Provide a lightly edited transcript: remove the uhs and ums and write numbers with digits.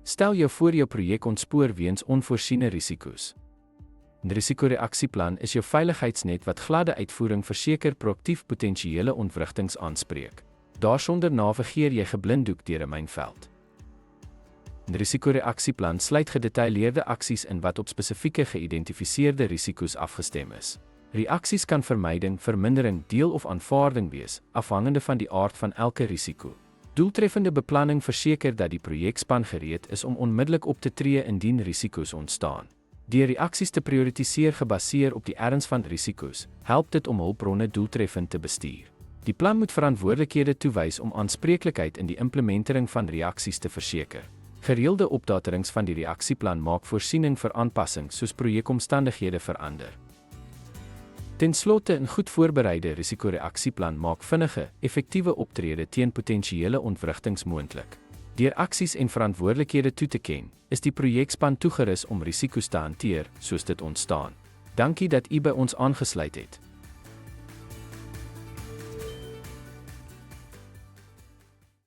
Stel jou voor jou projek ontspoor weens onvoorsiene risiko's. 'n Risikoreaksieplan is jou veiligheidsnet wat gladde uitvoering verseker proaktief potensiële ontwrigtings aanspreek. Daarsonder navigeer jy geblinddoek deur 'n mynveld. 'n Risikoreaksieplan sluit gedetailleerde aksies in wat op spesifieke geïdentifiseerde risiko's afgestem is. Reaksies kan vermyding, vermindering, deel of aanvaarding wees, afhangende van die aard van elke risiko. Doeltreffende beplanning verseker dat die projekspan gereed is om onmiddellik op te tree indien risiko's ontstaan. Deur reaksies te prioritiseer gebaseer op die erns van risiko's, help dit om hulpbronne doeltreffend te bestuur. Die plan moet verantwoordelikhede toewys om aanspreeklikheid in die implementering van reaksies te verseker. Gereelde opdaterings van die reaksieplan maak voorsiening vir aanpassings soos projekomstandighede verander. Ten slotte 'n goed voorbereide risikoreaksieplan maak vinnige, effektiewe optrede teen potensiële ontwrigtings moontlik. Deur aksies en verantwoordelikhede toe te ken, is die projekspan toegerus om risiko's te hanteer soos dit ontstaan. Dankie dat u by ons aangesluit het.